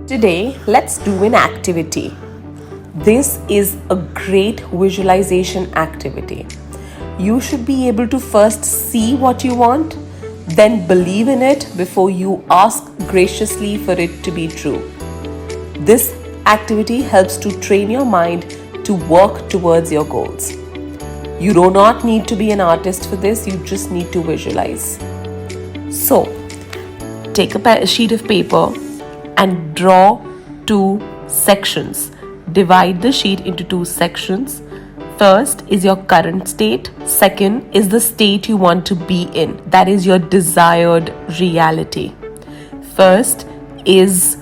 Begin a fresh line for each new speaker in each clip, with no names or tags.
Today, let's do an activity. This is a great visualization activity. You should be able to first see what you want, then believe in it before you ask graciously for it to be true. This activity helps to train your mind to work towards your goals. You do not need to be an artist for this, you just need to visualize. So, take a sheet of paper and draw two sections. Divide the sheet into two sections. First is your current state. Second is the state you want to be in. That is your desired reality. First is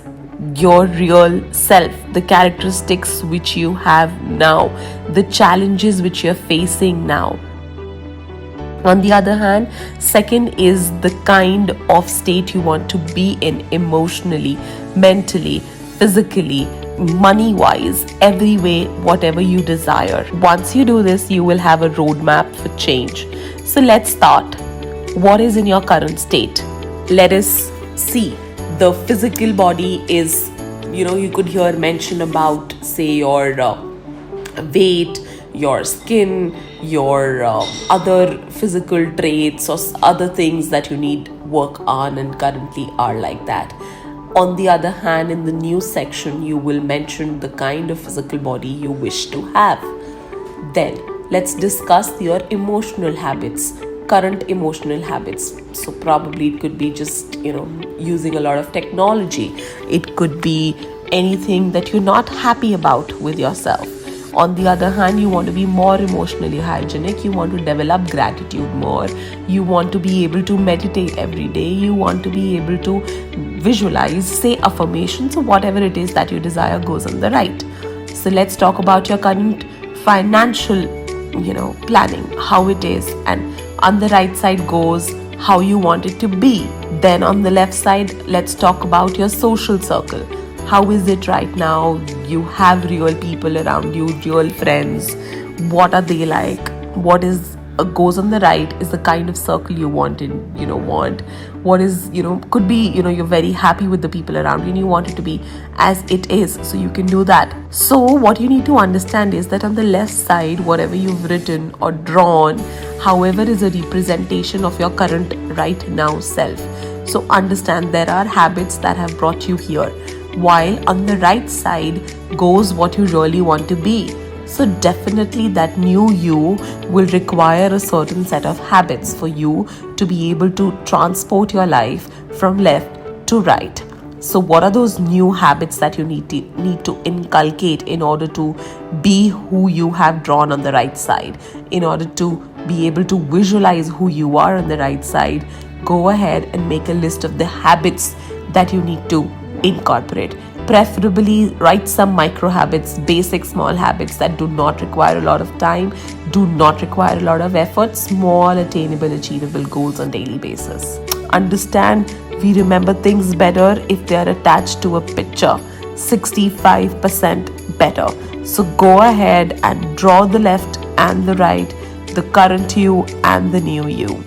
your real self, the characteristics which you have now, the challenges which you're facing now. On the other hand, second is the kind of state you want to be in emotionally, mentally, physically, money-wise, every way, whatever you desire. Once you do this, you will have a roadmap for change. So let's start. What is in your current state? Let us see. The physical body is, you could hear mention about, say, your weight, your skin, your other physical traits or other things that you need work on and currently are like that. On the other hand, in the new section, you will mention the kind of physical body you wish to have. Then let's discuss your emotional habits, current emotional habits. So probably it could be just, using a lot of technology. It could be anything that you're not happy about with yourself. On the other hand, you want to be more emotionally hygienic. You want to develop gratitude more. You want to be able to meditate every day. You want to be able to visualize, say affirmations, or whatever it is that you desire goes on the right. So let's talk about your current financial, planning, how it is. And on the right side goes how you want it to be. Then on the left side, let's talk about your social circle. How is it right now? You have real people around you, real friends. What are they like? What is goes on the right is the kind of circle you want. What is, could be, you're very happy with the people around you and you want it to be as it is. So you can do that. So what you need to understand is that on the left side, whatever you've written or drawn, however, is a representation of your current right now self. So understand there are habits that have brought you here, while on the right side goes what you really want to be. So definitely that new you will require a certain set of habits for you to be able to transport your life from left to right. So what are those new habits that you need to inculcate in order to be who you have drawn on the right side? In order to be able to visualize who you are on the right side, go ahead and make a list of the habits that you need to incorporate. Preferably write some micro habits, basic small habits that do not require a lot of time, do not require a lot of effort, small attainable achievable goals on daily basis. Understand, we remember things better if they are attached to a picture, 65% better. So go ahead and draw the left and the right, the current you and the new you.